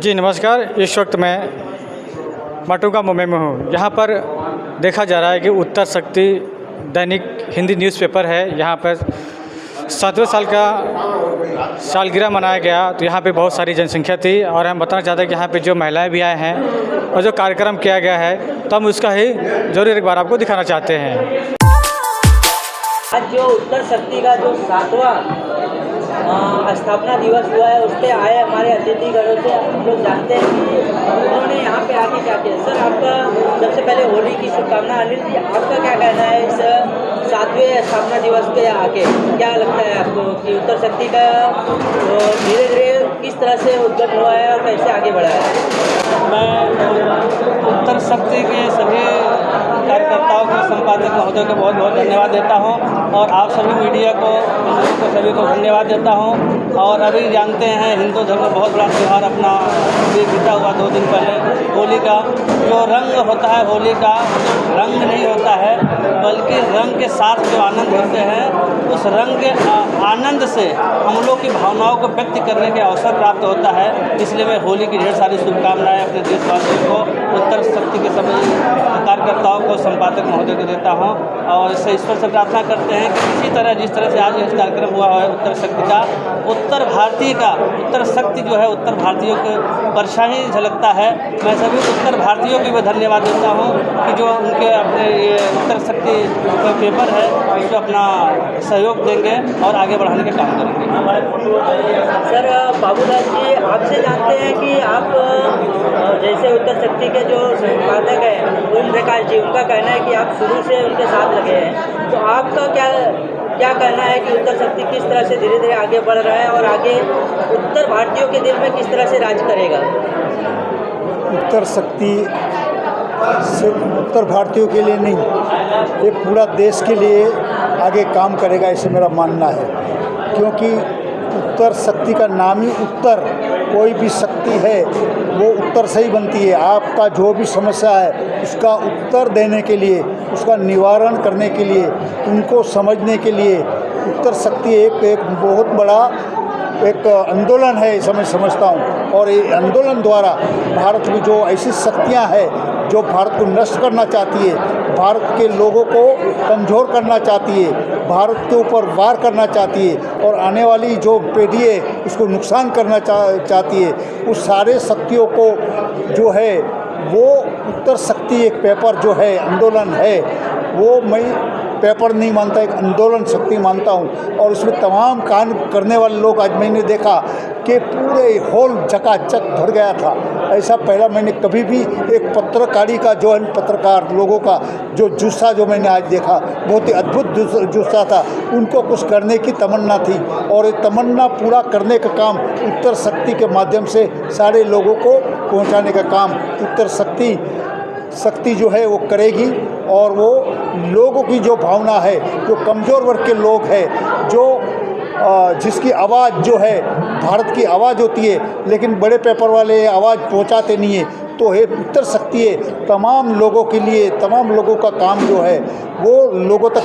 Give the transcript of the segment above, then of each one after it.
जी नमस्कार। इस वक्त मैं माटुंगा मुंबई में हूँ। यहाँ पर देखा जा रहा है कि उत्तर शक्ति दैनिक हिंदी न्यूज़पेपर है। यहाँ पर 7वें साल का सालगिरह मनाया गया, तो यहाँ पे बहुत सारी जनसंख्या थी और हम बताना चाहते हैं कि यहाँ पे जो महिलाएं भी आए हैं और जो कार्यक्रम किया गया है, तो हम उसका ही ज़रूर एक बार आपको दिखाना चाहते हैं। आज जो उत्तर शक्ति का जो 7वां स्थापना दिवस हुआ है, उस पर आए हमारे अतिथिगणों से हम लोग जानते हैं कि उन्होंने यहाँ पे आके क्या किया। सर, आपका सबसे पहले होली की शुभकामना। अनिल जी, आपका क्या कहना है इस 7वें स्थापना दिवस पे आके? क्या लगता है आपको कि उत्तर शक्ति का धीरे धीरे किस तरह से उद्गम हुआ है और कैसे आगे बढ़ा है? मैं उत्तर शक्ति के सभी कार्यकर्ताओं को, संपादक महोदय को बहुत बहुत धन्यवाद देता हूं और आप सभी मीडिया को, सभी को धन्यवाद देता हूं। और अभी जानते हैं हिंदू धर्म में बहुत बड़ा त्यौहार अपना भी बीता हुआ 2 दिन पहले, होली का। जो रंग होता है होली का, रंग नहीं होता है बल्कि रंग के साथ जो आनंद होते हैं, उस रंग के आनंद से हम लोग की भावनाओं को व्यक्त करने के अवसर प्राप्त होता है। इसलिए मैं होली की ढेर सारी शुभकामनाएँ अपने देशवासियों को, उत्तर शक्ति के सभी कार्यकर्ताओं को, संपादक महोदय को देता हूं। और इससे ईश्वर से प्रार्थना करते हैं कि इसी तरह जिस तरह से आज यह कार्यक्रम हुआ है उत्तर शक्ति का, उत्तर भारतीय का, उत्तर शक्ति जो है उत्तर भारतीयों के परछाई झलकता है। मैं सभी उत्तर भारतीयों को भी धन्यवाद देता हूं कि जो उनके अपने ये उत्तर शक्ति का पेपर है, इसको अपना सहयोग देंगे और आगे बढ़ाने का काम करेंगे। सर, बाबूदास जी, आपसे जानते हैं कि आप जैसे उत्तर शक्ति के जो संपादक हैं ओम प्रकाश जी, उनका कहना है कि आप शुरू से उनके साथ लगे हैं, तो आपका क्या कहना है कि उत्तर शक्ति किस तरह से धीरे धीरे आगे बढ़ रहा है और आगे उत्तर भारतीयों के दिल में किस तरह से राज करेगा? उत्तर शक्ति सिर्फ उत्तर भारतीयों के लिए नहीं, ये पूरा देश के लिए आगे काम करेगा, ऐसे मेरा मानना है। क्योंकि उत्तर शक्ति का नाम ही उत्तर, कोई भी शक्ति है वो उत्तर से ही बनती है। आपका जो भी समस्या है उसका उत्तर देने के लिए, उसका निवारण करने के लिए, उनको समझने के लिए उत्तर शक्ति एक बहुत बड़ा एक आंदोलन है, ऐसा मैं समझता हूँ। और ये आंदोलन द्वारा भारत में जो ऐसी शक्तियाँ हैं जो भारत को नष्ट करना चाहती है, भारत के लोगों को कमज़ोर करना चाहती है, भारत के ऊपर वार करना चाहती है और आने वाली जो पीढ़ी है उसको नुकसान करना चाहती है, उस सारे शक्तियों को जो है वो उत्तर शक्ति एक पेपर जो है, आंदोलन है, वो मैं पेपर नहीं मानता, एक आंदोलन शक्ति मानता हूँ। और उसमें तमाम काम करने वाले लोग, आज मैंने देखा कि पूरे हॉल चकाचक भर गया था। ऐसा पहला मैंने कभी भी एक पत्रकारी का जो है, पत्रकार लोगों का जो जुस्सा जो मैंने आज देखा, बहुत ही अद्भुत जुस्सा था। उनको कुछ करने की तमन्ना थी और ये तमन्ना पूरा करने का काम उत्तर शक्ति के माध्यम से सारे लोगों को पहुँचाने का काम उत्तर शक्ति जो है वो करेगी। और वो लोगों की जो भावना है, जो कमज़ोर वर्ग के लोग हैं, जो जिसकी आवाज़ जो है भारत की आवाज़ होती है, लेकिन बड़े पेपर वाले आवाज़ पहुंचाते नहीं है, तो है उत्तर शक्ति है तमाम लोगों के लिए, तमाम लोगों का काम जो है वो लोगों तक,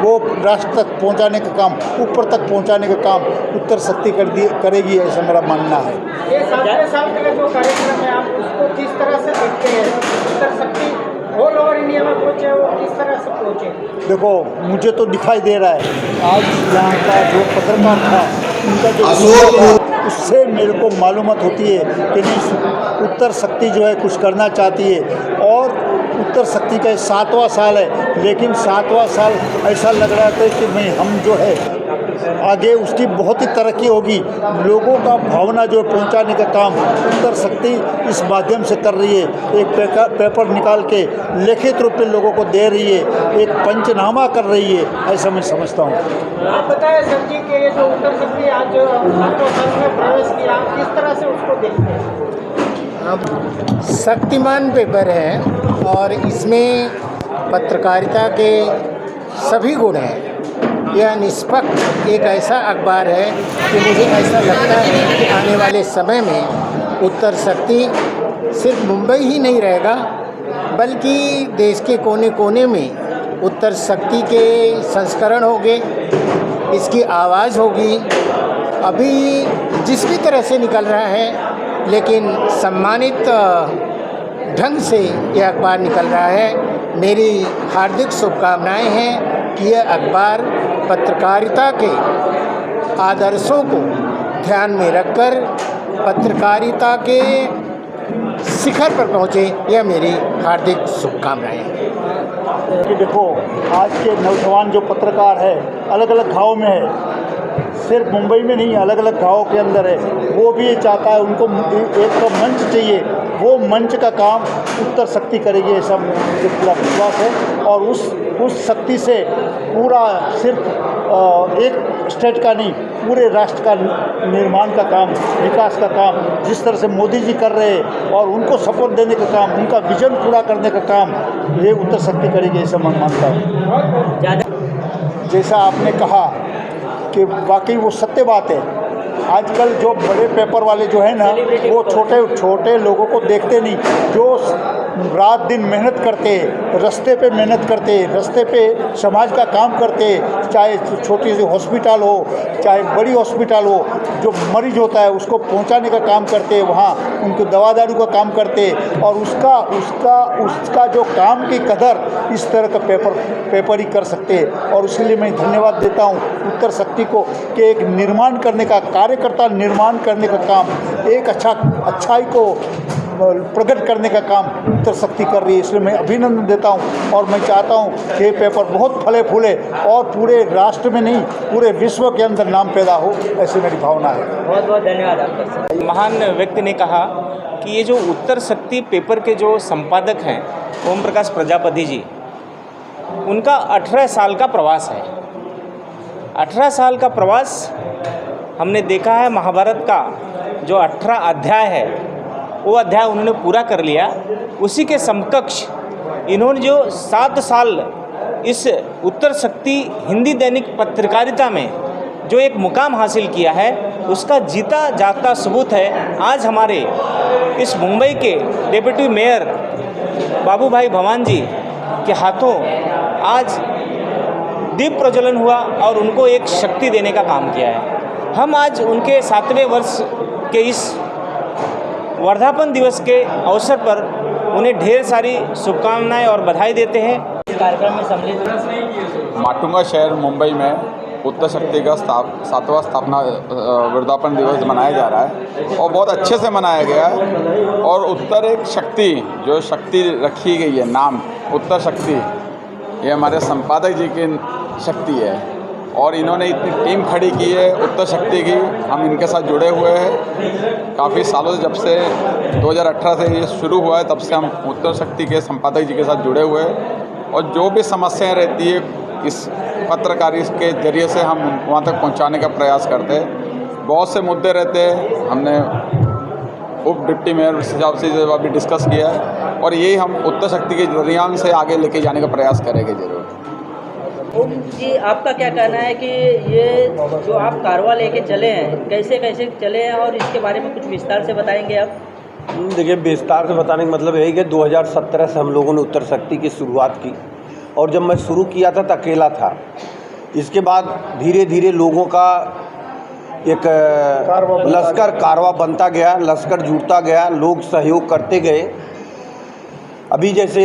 वो राष्ट्र तक पहुंचाने का काम, ऊपर तक पहुंचाने का काम उत्तर शक्ति करेगी, ऐसा मेरा मानना है। ये 7वें साल का जो कार्यक्रम है, आप उसको किस तरह से देखते हैं? उत्तर शक्ति ऑल ओवर इंडिया में पहुँचे, वो किस तरह से पहुँचे? देखो, मुझे तो दिखाई दे रहा है आज यहाँ का जो पत्रकार था उनका जो उससे मेरे को मालूमात होती है कि नहीं, उत्तर शक्ति जो है कुछ करना चाहती है। और उत्तर शक्ति का 7वां साल है, लेकिन 7वां साल ऐसा लग रहा था कि हम जो है आगे उसकी बहुत ही तरक्की होगी। लोगों का भावना जो पहुंचाने का काम उत्तर शक्ति इस माध्यम से कर रही है। एक पेपर निकाल के लिखित रूप में लोगों को दे रही है, एक पंचनामा कर रही है, ऐसा मैं समझता हूँ। आप बताएं सर जी कि ये जो उत्तर शक्ति आज 7वें साल में प्रवेश किया, आप किस तरह से उसको देखते हैं? अब शक्तिमान पेपर है और इसमें पत्रकारिता के सभी गुण हैं। यह निष्पक्ष एक ऐसा अखबार है कि मुझे ऐसा लगता है कि आने वाले समय में उत्तर शक्ति सिर्फ मुंबई ही नहीं रहेगा, बल्कि देश के कोने कोने में उत्तर शक्ति के संस्करण होंगे, इसकी आवाज़ होगी। अभी जिस भी तरह से निकल रहा है लेकिन सम्मानित ढंग से यह अखबार निकल रहा है। मेरी हार्दिक शुभकामनाएं हैं कि यह अखबार पत्रकारिता के आदर्शों को ध्यान में रखकर पत्रकारिता के शिखर पर पहुँचे, यह मेरी हार्दिक शुभकामनाएं हैं। कि देखो, आज के नौजवान जो पत्रकार है अलग अलग गाँव में है, सिर्फ मुंबई में नहीं, अलग अलग गाँव के अंदर है। वो भी ये चाहता है, उनको एक तो मंच चाहिए, वो मंच का काम उत्तर शक्ति करेगी, ऐसा मुझे पूरा विश्वास है। और उस शक्ति से पूरा सिर्फ एक स्टेट का नहीं, पूरे राष्ट्र का निर्माण का काम, विकास का काम जिस तरह से मोदी जी कर रहे हैं और उनको सपोर्ट देने का काम, उनका विजन पूरा करने का काम ये उत्तर शक्ति करेगी, ऐसा मैं मानता हूँ। जैसा आपने कहा कि वाकई वो सत्य बात है। आजकल जो बड़े पेपर वाले जो है ना, वो छोटे छोटे लोगों को देखते नहीं, जो रात दिन मेहनत करते, रास्ते पे मेहनत करते, रास्ते पे समाज का काम करते, चाहे छोटी सी हॉस्पिटल हो, चाहे बड़ी हॉस्पिटल हो, जो मरीज होता है उसको पहुंचाने का काम करते, वहाँ उनको दवा दारू का काम करते, और उसका जो काम की कदर इस तरह का पेपर ही कर सकते। और उसके लिए मैं धन्यवाद देता हूँ उत्तर शक्ति को कि एक निर्माण करने का, कार्यकर्ता निर्माण करने का काम, एक अच्छाई को प्रकट करने का काम उत्तर शक्ति कर रही है। इसलिए मैं अभिनंदन देता हूं और मैं चाहता हूं कि ये पेपर बहुत फले फूले और पूरे राष्ट्र में नहीं, पूरे विश्व के अंदर नाम पैदा हो, ऐसी मेरी भावना है। बहुत बहुत धन्यवाद आपका। महान व्यक्ति ने कहा कि ये जो उत्तर शक्ति पेपर के जो संपादक हैं ओम प्रकाश प्रजापति जी, उनका 18 साल का प्रवास है। 18 साल का प्रवास हमने देखा है। महाभारत का जो 18 अध्याय है वो अध्याय उन्होंने पूरा कर लिया। उसी के समकक्ष इन्होंने जो 7 साल इस उत्तर शक्ति हिंदी दैनिक पत्रकारिता में जो एक मुकाम हासिल किया है, उसका जीता जागता सबूत है आज हमारे इस मुंबई के डिप्टी मेयर बाबू भाई भवान जी के हाथों आज दीप प्रज्वलन हुआ और उनको एक शक्ति देने का काम किया है। हम आज उनके 7वें वर्ष के इस वर्धापन दिवस के अवसर पर उन्हें ढेर सारी शुभकामनाएं और बधाई देते हैं। इस कार्यक्रम में सम्मिलित माटुंगा शहर मुंबई में उत्तर शक्ति का 7वां स्थापना वर्धापन दिवस मनाया जा रहा है और बहुत अच्छे से मनाया गया है। और उत्तर एक शक्ति, जो शक्ति रखी गई है नाम उत्तर शक्ति, ये हमारे संपादक जी की शक्ति है और इन्होंने इतनी टीम खड़ी की है उत्तर शक्ति की। हम इनके साथ जुड़े हुए हैं काफ़ी सालों से, जब से 2018 से ये शुरू हुआ है तब से हम उत्तर शक्ति के संपादक जी के साथ जुड़े हुए हैं। और जो भी समस्याएं रहती है इस पत्रकारी के जरिए से हम वहाँ तक पहुँचाने का प्रयास करते हैं। बहुत से मुद्दे रहते हैं, हमने उप डिप्टी मेयर साहब से अभी डिस्कस किया है और यही हम उत्तर शक्ति के जरिए से आगे लेके जाने का प्रयास करेंगे जरूर। ओम जी, आपका क्या कहना है कि ये जो आप कारवा लेके चले हैं, कैसे कैसे चले हैं और इसके बारे में कुछ विस्तार से बताएंगे आप? देखिए, विस्तार से बताने का मतलब यही कि 2017 से हम लोगों ने उत्तर शक्ति की शुरुआत की और जब मैं शुरू किया था तो अकेला था। इसके बाद धीरे धीरे लोगों का एक लश्कर कारवा बनता गया, लश्कर जुड़ता गया, लोग सहयोग करते गए। अभी जैसे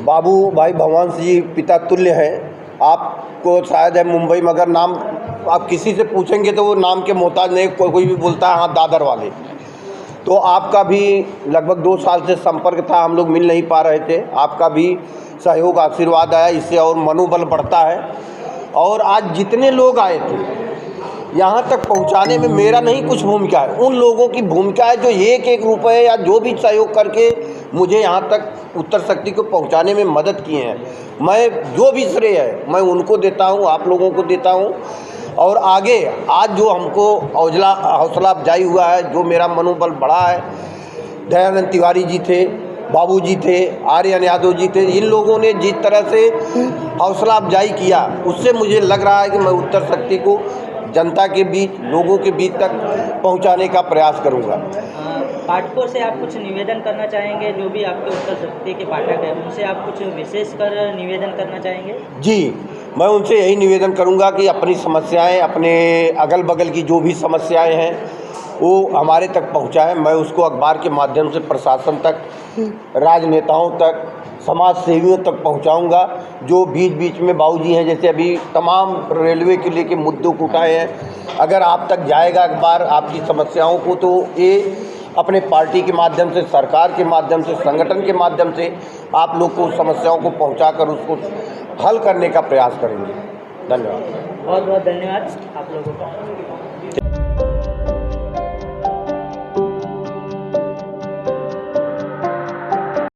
बाबू भाई भगवान जी पिता तुल्य हैं, आपको शायद है मुंबई में अगर नाम आप किसी से पूछेंगे तो वो नाम के मोहताज नहीं, कोई भी बोलता है हाँ दादर वाले। तो आपका भी लगभग 2 साल से संपर्क था, हम लोग मिल नहीं पा रहे थे, आपका भी सहयोग आशीर्वाद आया, इससे और मनोबल बढ़ता है। और आज जितने लोग आए थे यहाँ तक पहुँचाने में मेरा नहीं कुछ भूमिका है, उन लोगों की भूमिका है जो 1-1 रुपये या जो भी सहयोग करके मुझे यहाँ तक उत्तर शक्ति को पहुँचाने में मदद किए हैं। मैं जो भी श्रेय है मैं उनको देता हूँ, आप लोगों को देता हूँ। और आगे आज जो हमको हौसला अफजाई हुआ है, जो मेरा मनोबल बढ़ा है, दयानंद तिवारी जी थे, बाबू जी थे, आर्यन यादव जी थे, इन लोगों ने जिस तरह से हौसला अफजाई किया उससे मुझे लग रहा है कि मैं उत्तर शक्ति को जनता के बीच, लोगों के बीच तक पहुंचाने का प्रयास करूंगा। पाठकों से आप कुछ निवेदन करना चाहेंगे? जो भी आपके उत्तर शक्ति के पाठक हैं उनसे आप कुछ विशेष कर निवेदन करना चाहेंगे? जी, मैं उनसे यही निवेदन करूंगा कि अपनी समस्याएं, अपने अगल बगल की जो भी समस्याएं हैं वो हमारे तक पहुंचा है। मैं उसको अखबार के माध्यम से प्रशासन तक, राजनेताओं तक, समाज सेवियों तक पहुंचाऊंगा। जो बीच बीच में बाबूजी हैं, जैसे अभी तमाम रेलवे के लेके मुद्दों को उठाए हैं, अगर आप तक जाएगा अखबार आपकी समस्याओं को, तो ये अपने पार्टी के माध्यम से, सरकार के माध्यम से, संगठन के माध्यम से आप लोग को समस्याओं को पहुंचाकर उसको हल करने का प्रयास करेंगे। धन्यवाद। बहुत बहुत धन्यवाद आप लोगों का।